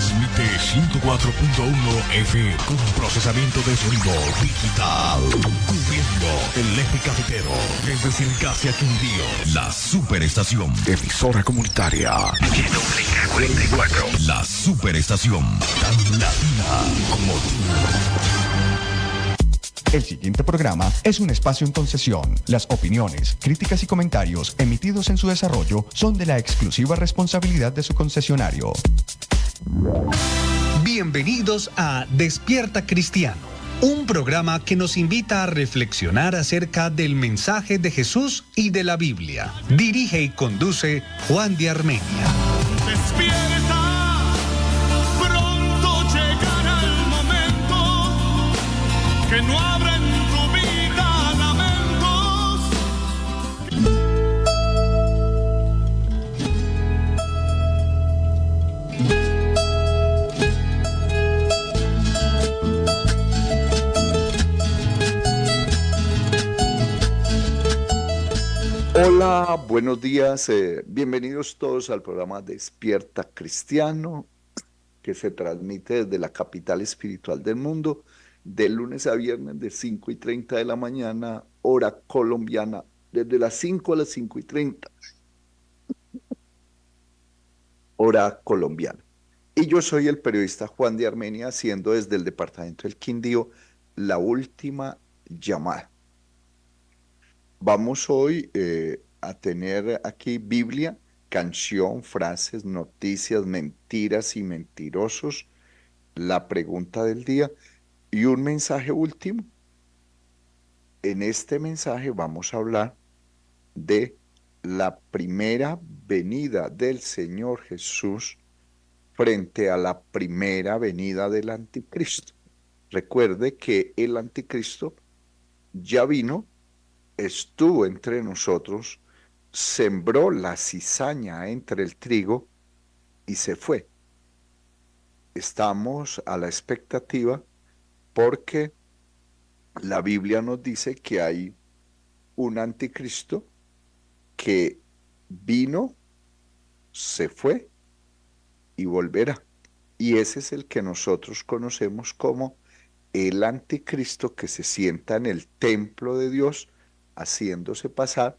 Transmite 104.1 FM con procesamiento de sonido digital. Cubriendo el eje cafetero desde Sircasi a Quindío. La Superestación. Emisora comunitaria. HWK44. La Superestación. Tan latina como tú. El siguiente programa es un espacio en concesión. Las opiniones, críticas y comentarios emitidos en su desarrollo son de la exclusiva responsabilidad de su concesionario. Bienvenidos a Despierta Cristiano, un programa que nos invita a reflexionar acerca del mensaje de Jesús y de la Biblia. Dirige y conduce Juan de Armenia. Despierta, pronto llegará el momento que no habrá en tu vida lamentos. Hola, buenos días, bienvenidos todos al programa Despierta Cristiano, que se transmite desde la capital espiritual del mundo, de lunes a viernes de 5:30 de la mañana, hora colombiana, desde las 5 a las 5:30, hora colombiana. Y yo soy el periodista Juan de Armenia, haciendo desde el departamento del Quindío la última llamada. Vamos hoy a tener aquí Biblia, canción, frases, noticias, mentiras y mentirosos, la pregunta del día y un mensaje último. En este mensaje vamos a hablar de la primera venida del Señor Jesús frente a la primera venida del anticristo. Recuerde que el anticristo ya vino, estuvo entre nosotros, sembró la cizaña entre el trigo y se fue. Estamos a la expectativa porque la Biblia nos dice que hay un anticristo que vino, se fue y volverá. Y ese es el que nosotros conocemos como el anticristo, que se sienta en el templo de Dios haciéndose pasar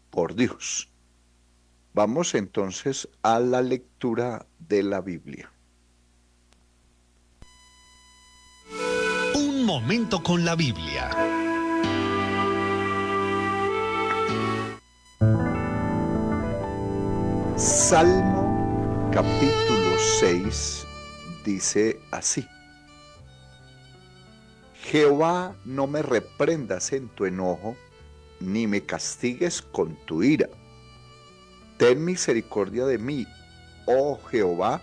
por Dios. Vamos entonces a la lectura de la Biblia. Un momento con la Biblia. Salmo capítulo 6 dice así: Jehová, no me reprendas en tu enojo, ni me castigues con tu ira. Ten misericordia de mí, oh Jehová,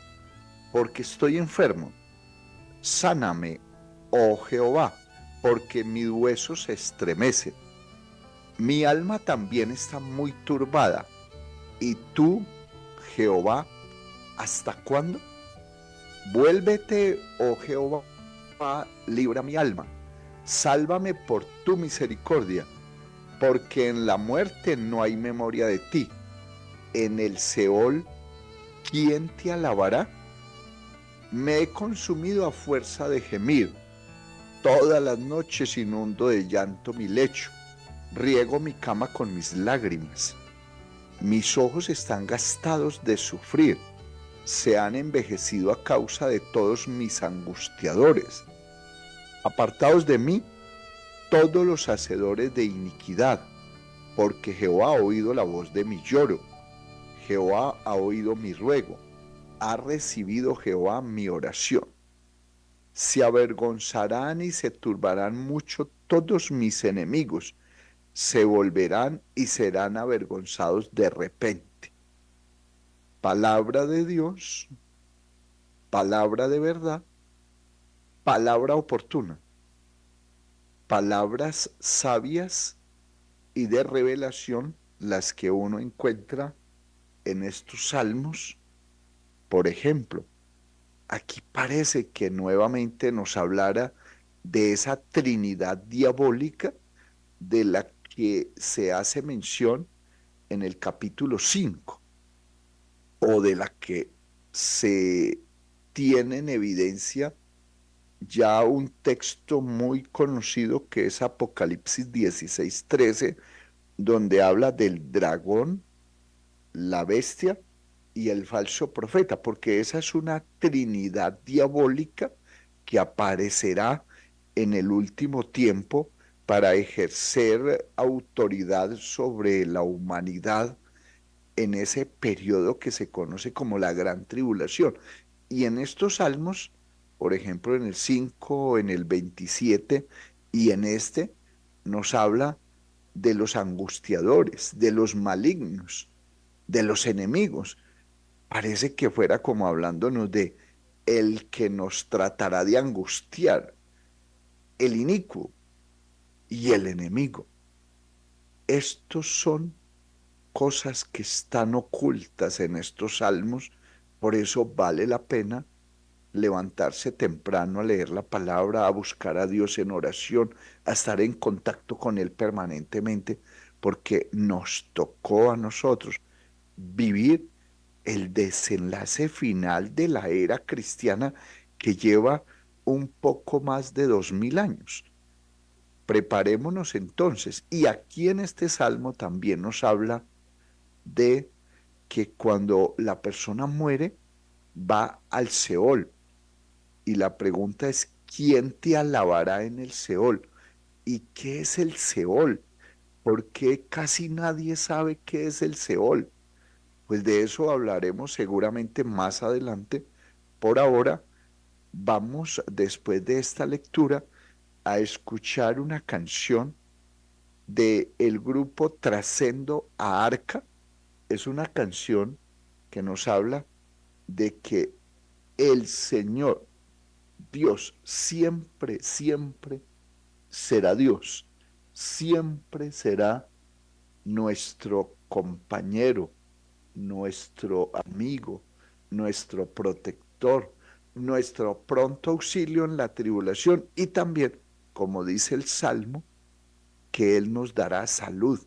porque estoy enfermo. Sáname, oh Jehová, porque mis huesos se estremecen. Mi alma también está muy turbada. ¿Y tú, Jehová, hasta cuándo? Vuélvete, oh Jehová, libra mi alma. Sálvame por tu misericordia, porque en la muerte no hay memoria de ti. En el Seol, ¿quién te alabará? Me he consumido a fuerza de gemir. Todas las noches inundo de llanto mi lecho. Riego mi cama con mis lágrimas. Mis ojos están gastados de sufrir. Se han envejecido a causa de todos mis angustiadores. Apartaos de mí todos los hacedores de iniquidad, porque Jehová ha oído la voz de mi lloro. Jehová ha oído mi ruego. Ha recibido Jehová mi oración. Se avergonzarán y se turbarán mucho todos mis enemigos. Se volverán y serán avergonzados de repente. Palabra de Dios, palabra de verdad, palabra oportuna, palabras sabias y de revelación, las que uno encuentra en estos salmos. Por ejemplo, aquí parece que nuevamente nos hablara de esa Trinidad diabólica de la que se hace mención en el capítulo 5, o de la que se tiene en evidencia ya un texto muy conocido que es Apocalipsis 16:13, donde habla del dragón, la bestia y el falso profeta, porque esa es una trinidad diabólica que aparecerá en el último tiempo para ejercer autoridad sobre la humanidad en ese periodo que se conoce como la Gran Tribulación. Y en estos salmos, por ejemplo, en el 5, en el 27 y en este, nos habla de los angustiadores, de los malignos, de los enemigos. Parece que fuera como hablándonos de el que nos tratará de angustiar, el inicuo y el enemigo. Estos son cosas que están ocultas en estos salmos, por eso vale la pena levantarse temprano a leer la palabra, a buscar a Dios en oración, a estar en contacto con Él permanentemente, porque nos tocó a nosotros vivir el desenlace final de la era cristiana que lleva un poco más de 2000 años. Preparémonos entonces. Y aquí en este salmo también nos habla de que cuando la persona muere va al Seol. Y la pregunta es, ¿quién te alabará en el Seol? ¿Y qué es el Seol? ¿Por qué casi nadie sabe qué es el Seol? Pues de eso hablaremos seguramente más adelante. Por ahora, vamos, después de esta lectura, a escuchar una canción del grupo Trascendo a Arca. Es una canción que nos habla de que el Señor, Dios, siempre, siempre será Dios, siempre será nuestro compañero, nuestro amigo, nuestro protector, nuestro pronto auxilio en la tribulación y también, como dice el Salmo, que Él nos dará salud,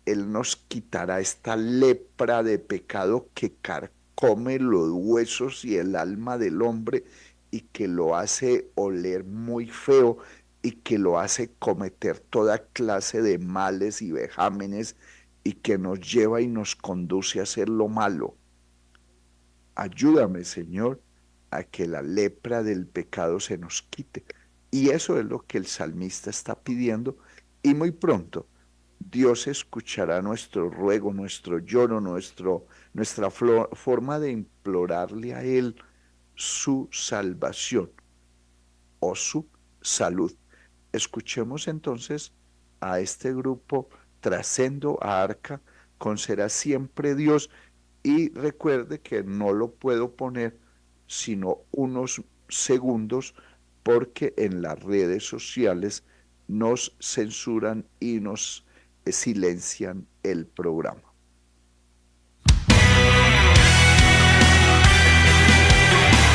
Él nos quitará esta lepra de pecado que carcome los huesos y el alma del hombre y que lo hace oler muy feo y que lo hace cometer toda clase de males y vejámenes y que nos lleva y nos conduce a hacer lo malo. Ayúdame, Señor, a que la lepra del pecado se nos quite. Y eso es lo que el salmista está pidiendo y muy pronto Dios escuchará nuestro ruego, nuestro lloro, nuestra forma de implorarle a Él su salvación o su salud. Escuchemos entonces a este grupo Trascendo a Arca con Será Siempre Dios y recuerde que no lo puedo poner sino unos segundos porque en las redes sociales nos censuran y nos silencian el programa.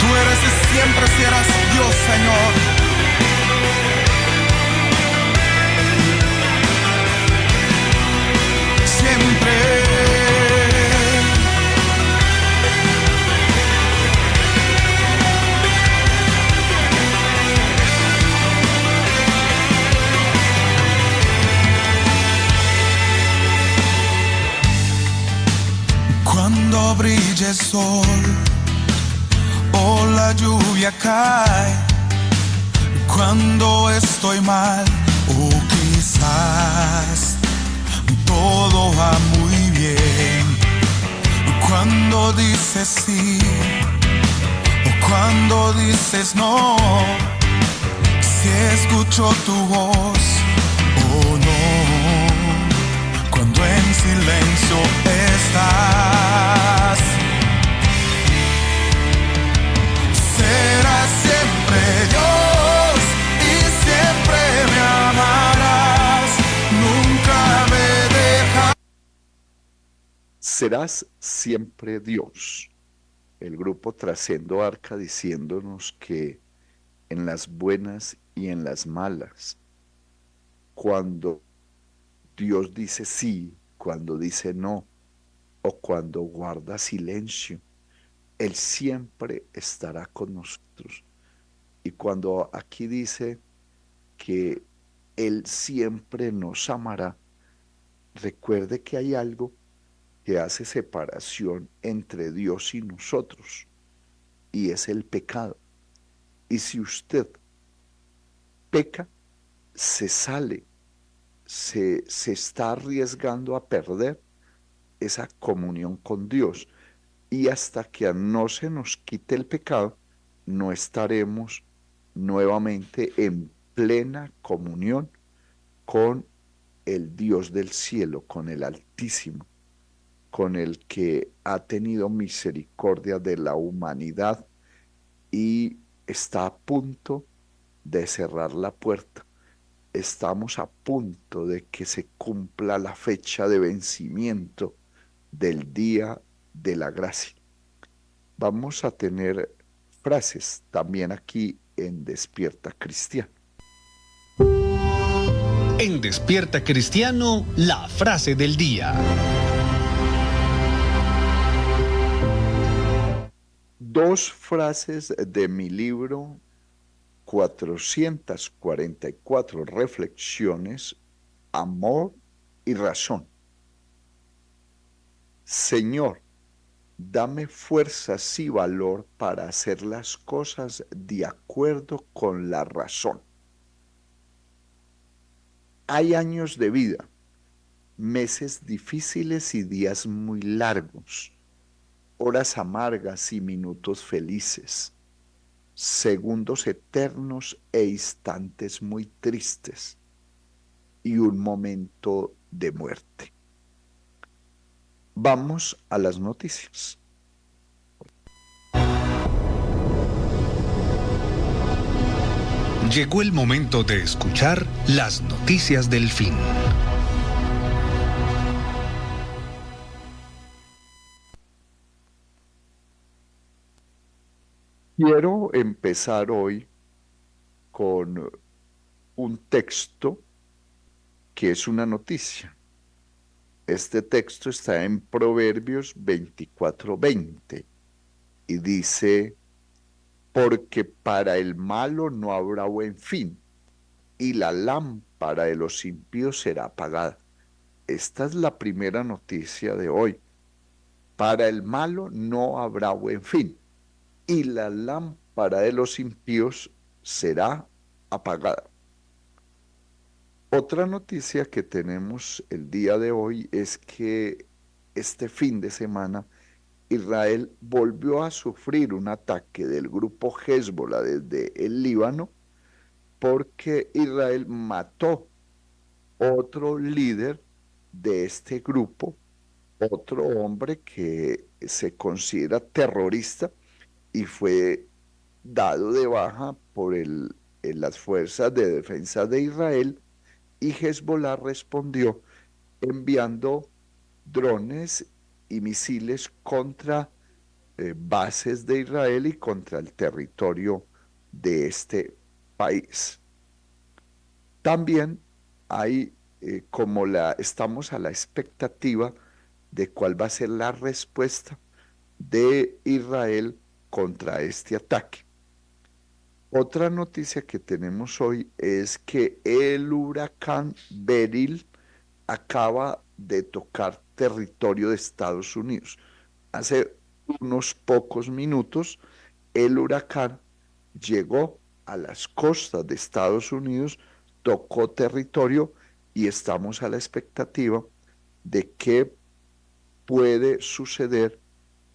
Tú eres y siempre serás Dios, Señor. Siempre. Cuando brille el sol o la lluvia cae, cuando estoy mal o quizás todo va muy bien, cuando dices sí o cuando dices no, si escucho tu voz o no, cuando en silencio estás, serás siempre Dios y siempre me amarás, nunca me dejarás. Serás siempre Dios. El grupo Trascendo Arca diciéndonos que en las buenas y en las malas, cuando Dios dice sí, cuando dice no, o cuando guarda silencio, Él siempre estará con nosotros. Y cuando aquí dice que Él siempre nos amará, recuerde que hay algo que hace separación entre Dios y nosotros, y es el pecado. Y si usted peca, se sale, se está arriesgando a perder esa comunión con Dios. Y hasta que no se nos quite el pecado, no estaremos nuevamente en plena comunión con el Dios del cielo, con el Altísimo, con el que ha tenido misericordia de la humanidad y está a punto de cerrar la puerta. Estamos a punto de que se cumpla la fecha de vencimiento del día de la gracia. Vamos a tener frases también aquí en Despierta Cristiano. En Despierta Cristiano, la frase del día. Dos frases de mi libro, 444 reflexiones, amor y razón. Señor, dame fuerzas y valor para hacer las cosas de acuerdo con la razón. Hay años de vida, meses difíciles y días muy largos, horas amargas y minutos felices, segundos eternos e instantes muy tristes y un momento de muerte. Vamos a las noticias. Llegó el momento de escuchar las noticias del fin. Quiero empezar hoy con un texto que es una noticia. Este texto está en Proverbios 24:20 y dice: porque para el malo no habrá buen fin, y la lámpara de los impíos será apagada. Esta es la primera noticia de hoy. Para el malo no habrá buen fin, y la lámpara de los impíos será apagada. Otra noticia que tenemos el día de hoy es que este fin de semana Israel volvió a sufrir un ataque del grupo Hezbollah desde el Líbano, porque Israel mató otro líder de este grupo, otro hombre que se considera terrorista y fue dado de baja por las fuerzas de defensa de Israel, y Hezbollah respondió enviando drones y misiles contra bases de Israel y contra el territorio de este país. También hay, estamos a la expectativa de cuál va a ser la respuesta de Israel contra este ataque. Otra noticia que tenemos hoy es que el huracán Beryl acaba de tocar territorio de Estados Unidos. Hace unos pocos minutos, el huracán llegó a las costas de Estados Unidos, tocó territorio y estamos a la expectativa de qué puede suceder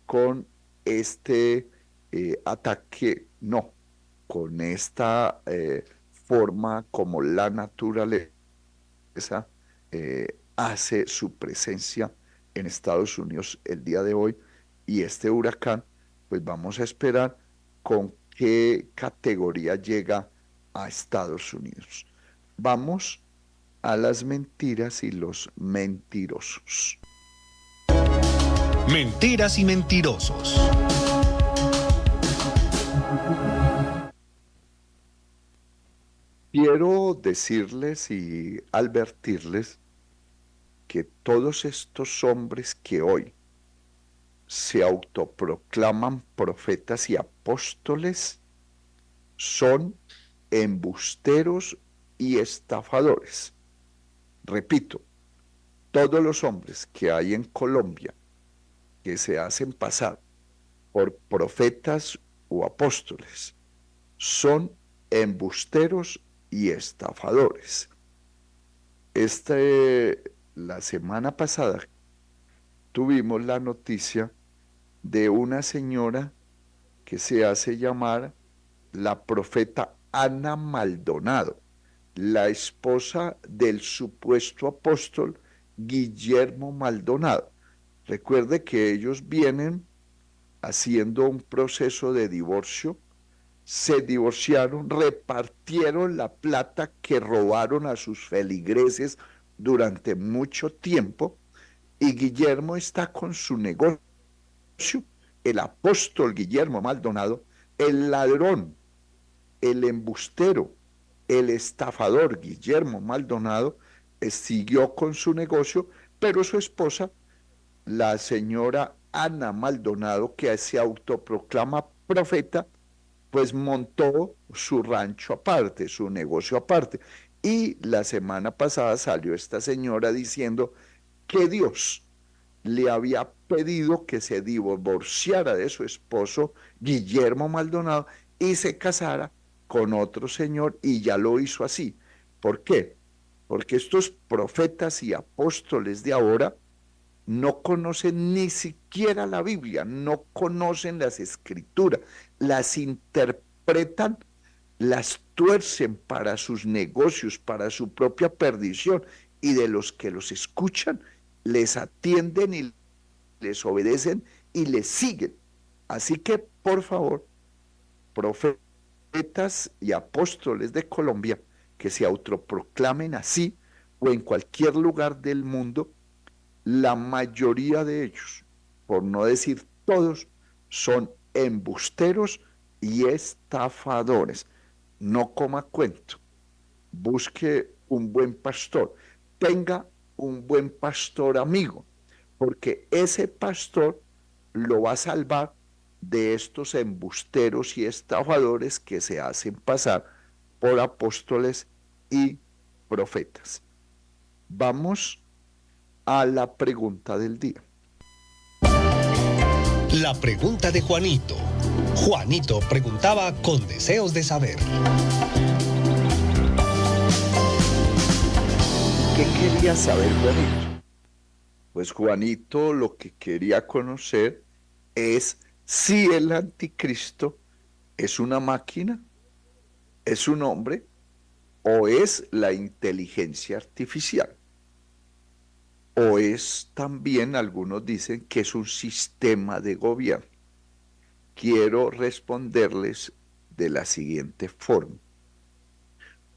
con este ataque, no, con esta forma como la naturaleza hace su presencia en Estados Unidos el día de hoy. Y este huracán, pues vamos a esperar con qué categoría llega a Estados Unidos. Vamos a las mentiras y los mentirosos. Mentiras y mentirosos. Quiero decirles y advertirles que todos estos hombres que hoy se autoproclaman profetas y apóstoles son embusteros y estafadores. Repito, todos los hombres que hay en Colombia que se hacen pasar por profetas o apóstoles son embusteros y estafadores. La semana pasada tuvimos la noticia de una señora que se hace llamar la profeta Ana Maldonado, la esposa del supuesto apóstol Guillermo Maldonado. Recuerde que ellos vienen haciendo un proceso de divorcio, se divorciaron, repartieron la plata que robaron a sus feligreses durante mucho tiempo, y Guillermo está con su negocio, el apóstol Guillermo Maldonado, el ladrón, el embustero, el estafador Guillermo Maldonado siguió con su negocio, pero su esposa, la señora Ana Maldonado, que se autoproclama profeta, pues montó su rancho aparte, su negocio aparte. Y la semana pasada salió esta señora diciendo que Dios le había pedido que se divorciara de su esposo Guillermo Maldonado y se casara con otro señor, y ya lo hizo así. ¿Por qué? Porque estos profetas y apóstoles de ahora no conocen ni siquiera la Biblia, no conocen las escrituras, las interpretan, las tuercen para sus negocios, para su propia perdición, y de los que los escuchan, les atienden y les obedecen y les siguen. Así que, por favor, profetas y apóstoles de Colombia que se autoproclamen así, o en cualquier lugar del mundo, la mayoría de ellos, por no decir todos, son embusteros y estafadores. No coma cuento, busque un buen pastor, tenga un buen pastor amigo, porque ese pastor lo va a salvar de estos embusteros y estafadores que se hacen pasar por apóstoles y profetas. Vamos a la pregunta del día. La pregunta de Juanito. Juanito preguntaba con deseos de saber. ¿Qué quería saber Juanito? Pues Juanito lo que quería conocer es si el anticristo es una máquina, es un hombre o es la inteligencia artificial. O es también, algunos dicen, que es un sistema de gobierno. Quiero responderles de la siguiente forma.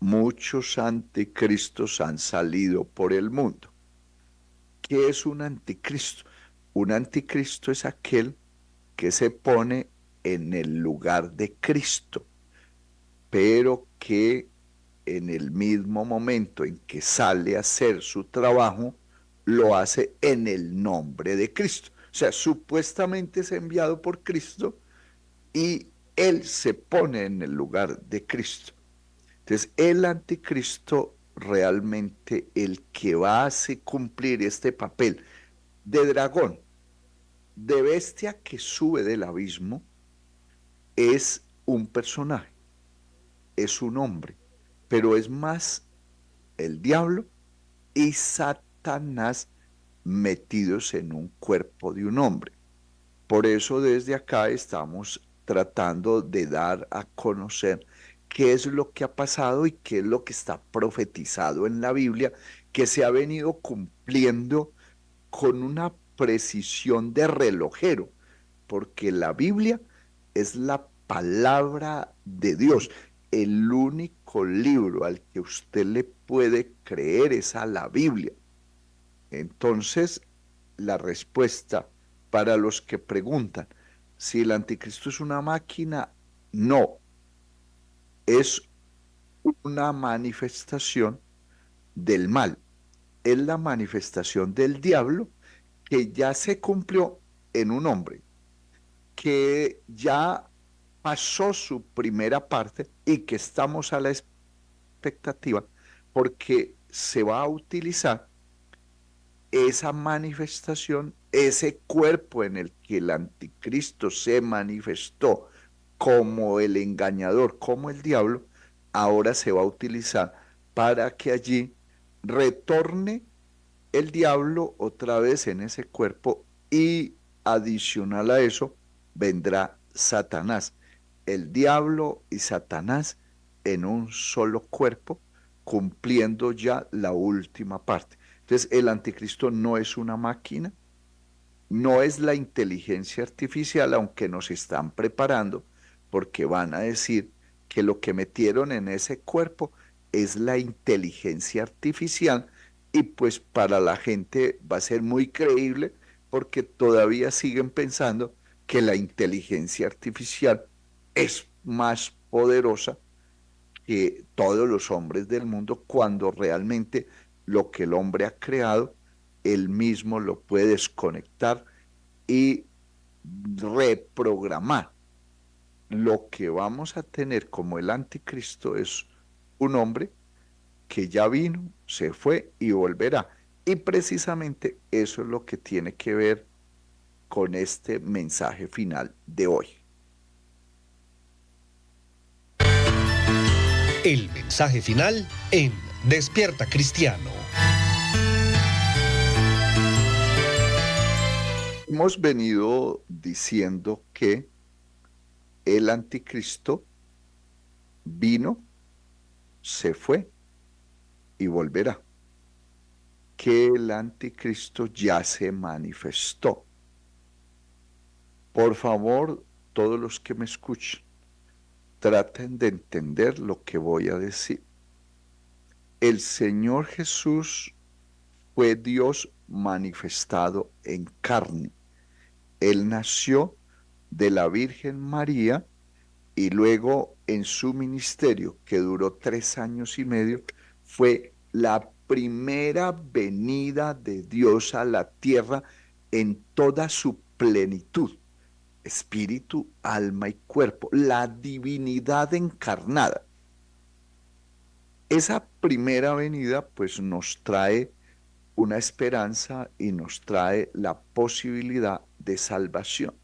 Muchos anticristos han salido por el mundo. ¿Qué es un anticristo? Un anticristo es aquel que se pone en el lugar de Cristo, pero que en el mismo momento en que sale a hacer su trabajo, lo hace en el nombre de Cristo. O sea, supuestamente es enviado por Cristo y él se pone en el lugar de Cristo. Entonces, el anticristo, realmente el que va a hacer cumplir este papel de dragón, de bestia que sube del abismo, es un personaje, es un hombre, pero es más el diablo y Satanás metidos en un cuerpo de un hombre. Por eso desde acá estamos tratando de dar a conocer qué es lo que ha pasado y qué es lo que está profetizado en la Biblia, que se ha venido cumpliendo con una precisión de relojero, porque la Biblia es la palabra de Dios. El único libro al que usted le puede creer es a la Biblia. Entonces, la respuesta para los que preguntan si el anticristo es una máquina, no. Es una manifestación del mal. Es la manifestación del diablo que ya se cumplió en un hombre que ya pasó su primera parte y que estamos a la expectativa porque se va a utilizar esa manifestación, ese cuerpo en el que el anticristo se manifestó como el engañador, como el diablo, ahora se va a utilizar para que allí retorne el diablo otra vez en ese cuerpo y adicional a eso vendrá Satanás. El diablo y Satanás en un solo cuerpo, cumpliendo ya la última parte. Entonces, el anticristo no es una máquina, no es la inteligencia artificial, aunque nos están preparando, porque van a decir que lo que metieron en ese cuerpo es la inteligencia artificial, y pues para la gente va a ser muy creíble, porque todavía siguen pensando que la inteligencia artificial es más poderosa que todos los hombres del mundo, cuando realmente lo que el hombre ha creado, él mismo lo puede desconectar y reprogramar. Lo que vamos a tener como el anticristo es un hombre que ya vino, se fue y volverá. Y precisamente eso es lo que tiene que ver con este mensaje final de hoy. El mensaje final en Despierta Cristiano. Hemos venido diciendo que el anticristo vino, se fue y volverá. Que el anticristo ya se manifestó. Por favor, todos los que me escuchen, traten de entender lo que voy a decir. El Señor Jesús fue Dios manifestado en carne. Él nació de la Virgen María y luego en su ministerio, que duró 3 años y medio, fue la primera venida de Dios a la tierra en toda su plenitud, espíritu, alma y cuerpo, la divinidad encarnada. Esa primera venida pues nos trae una esperanza y nos trae la posibilidad de salvación.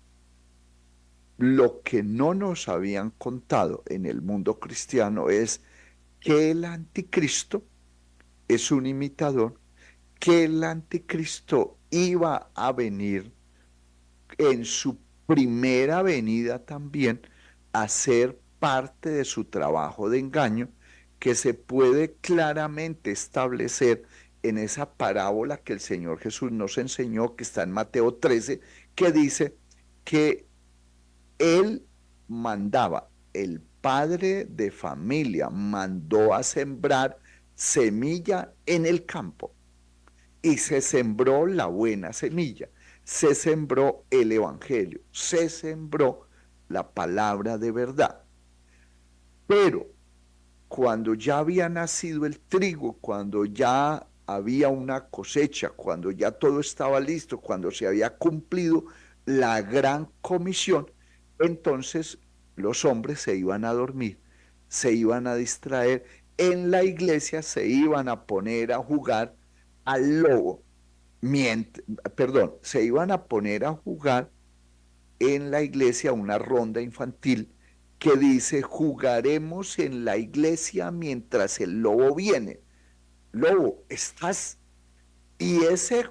Lo que no nos habían contado en el mundo cristiano es que el anticristo es un imitador, que el anticristo iba a venir en su primera venida también a ser parte de su trabajo de engaño, que se puede claramente establecer en esa parábola que el Señor Jesús nos enseñó, que está en Mateo 13, que dice que Él mandaba, el padre de familia mandó a sembrar semilla en el campo y se sembró la buena semilla, se sembró el evangelio, se sembró la palabra de verdad. Pero cuando ya había nacido el trigo, cuando ya había una cosecha, cuando ya todo estaba listo, cuando se había cumplido la gran comisión, entonces los hombres se iban a dormir, se iban a distraer, en la iglesia se iban a poner a jugar al lobo, se iban a poner a jugar en la iglesia una ronda infantil que dice: jugaremos en la iglesia mientras el lobo viene. Lobo, estás. Y ese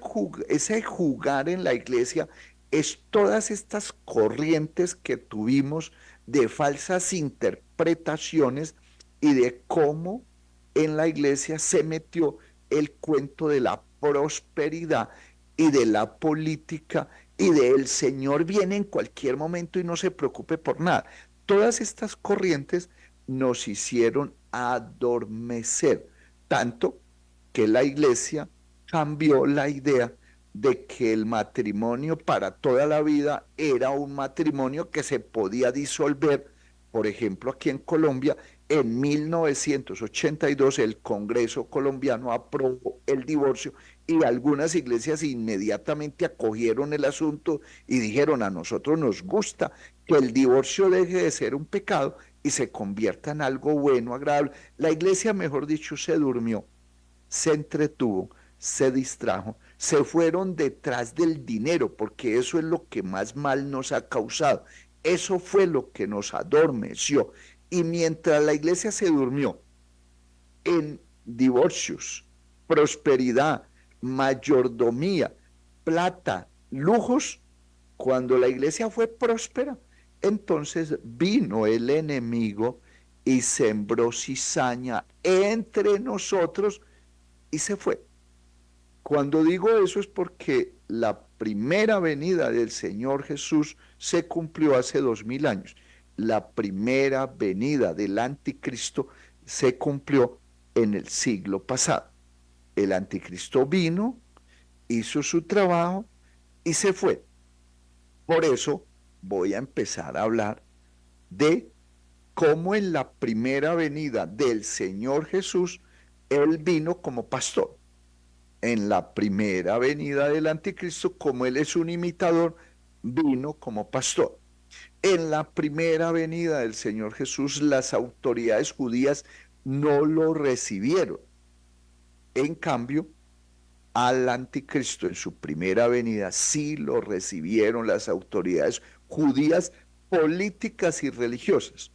jugar en la iglesia es todas estas corrientes que tuvimos de falsas interpretaciones y de cómo en la iglesia se metió el cuento de la prosperidad y de la política y de el Señor viene en cualquier momento y no se preocupe por nada. Todas estas corrientes nos hicieron adormecer, tanto que la iglesia cambió la idea de que el matrimonio para toda la vida era un matrimonio que se podía disolver Por ejemplo, aquí en Colombia, en 1982 el Congreso colombiano aprobó el divorcio y algunas iglesias inmediatamente acogieron el asunto y dijeron: a nosotros nos gusta que el divorcio deje de ser un pecado y se convierta en algo bueno, agradable. La iglesia, mejor dicho, se durmió, se entretuvo, se distrajo, se fueron detrás del dinero, porque eso es lo que más mal nos ha causado. Eso fue lo que nos adormeció. Y mientras la iglesia se durmió en divorcios, prosperidad, mayordomía, plata, lujos, cuando la iglesia fue próspera, entonces vino el enemigo y sembró cizaña entre nosotros y se fue. Cuando digo eso es porque la primera venida del Señor Jesús se cumplió hace 2000 años. La primera venida del anticristo se cumplió en el siglo pasado. El anticristo vino, hizo su trabajo y se fue. Por eso voy a empezar a hablar de cómo en la primera venida del Señor Jesús, Él vino como pastor. En la primera venida del anticristo, como Él es un imitador, vino como pastor. En la primera venida del Señor Jesús, las autoridades judías no lo recibieron. En cambio, al anticristo en su primera venida sí lo recibieron las autoridades judías políticas y religiosas.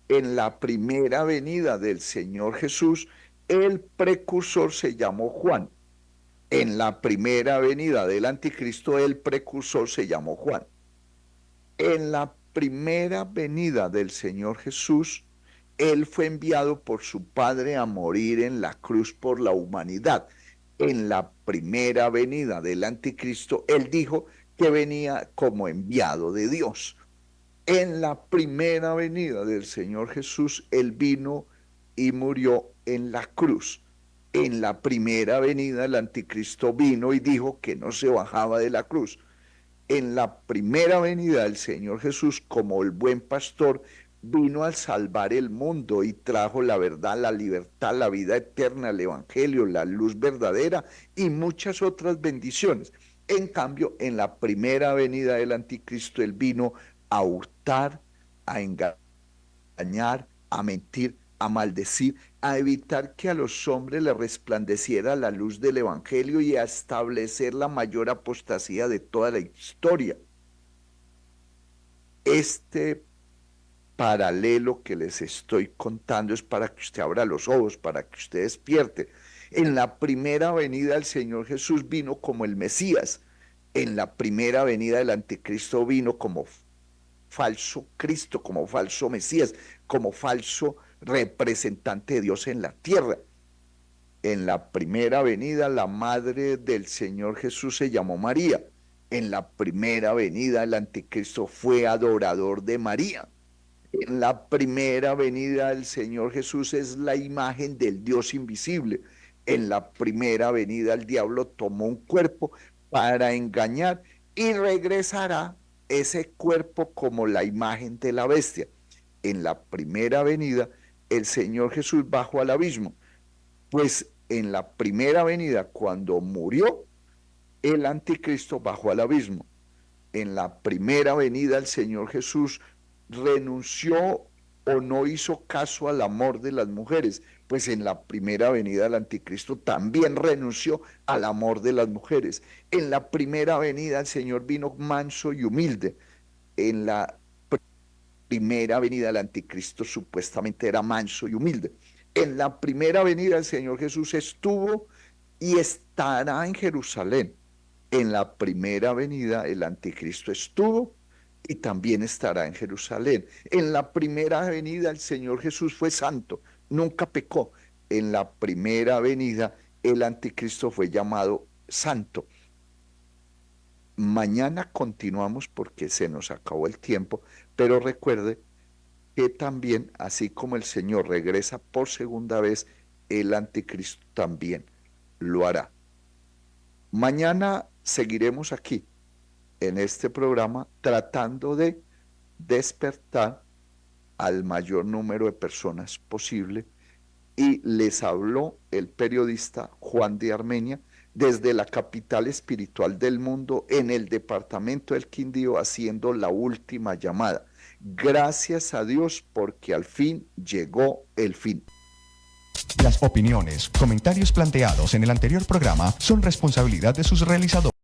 En la primera venida del Señor Jesús, el precursor se llamó Juan. En la primera venida del anticristo, el precursor se llamó Juan. En la primera venida del Señor Jesús, Él fue enviado por su Padre a morir en la cruz por la humanidad. En la primera venida del anticristo, Él dijo que venía como enviado de Dios. En la primera venida del Señor Jesús, Él vino y murió en la cruz. En la primera venida el anticristo vino y dijo que no se bajaba de la cruz. En la primera venida del Señor Jesús, como el buen pastor, vino a salvar el mundo y trajo la verdad, la libertad, la vida eterna, el evangelio, la luz verdadera y muchas otras bendiciones. En cambio, en la primera venida del anticristo, Él vino a hurtar, a engañar, a mentir, a maldecir, a evitar que a los hombres les resplandeciera la luz del evangelio y a establecer la mayor apostasía de toda la historia. Este paralelo que les estoy contando es para que usted abra los ojos, para que usted despierte. En la primera venida el Señor Jesús vino como el Mesías. En la primera venida del anticristo vino como falso Cristo, como falso Mesías, como falso representante de Dios en la tierra. En la primera venida la madre del Señor Jesús se llamó María. En la primera venida el anticristo fue adorador de María. En la primera venida del Señor Jesús es la imagen del Dios invisible. En la primera venida el diablo tomó un cuerpo para engañar y regresará ese cuerpo como la imagen de la bestia. En la primera venida el Señor Jesús bajó al abismo, pues en la primera venida, cuando murió, el anticristo bajó al abismo. En la primera venida el Señor Jesús renunció o no hizo caso al amor de las mujeres, pues en la primera venida el anticristo también renunció al amor de las mujeres. En la primera venida el Señor vino manso y humilde. En la primera venida el anticristo supuestamente era manso y humilde. En la primera venida el Señor Jesús estuvo y estará en Jerusalén. En la primera venida el anticristo estuvo y también estará en Jerusalén. En la primera venida el Señor Jesús fue santo, nunca pecó. En la primera venida el anticristo fue llamado santo. Mañana continuamos porque se nos acabó el tiempo, pero recuerde que también, así como el Señor regresa por segunda vez, el anticristo también lo hará. Mañana seguiremos aquí en este programa tratando de despertar al mayor número de personas posible, y les habló el periodista Juan de Armenia desde la capital espiritual del mundo en el departamento del Quindío, haciendo la última llamada. Gracias a Dios porque al fin llegó el fin. Las opiniones, comentarios planteados en el anterior programa son responsabilidad de sus realizadores.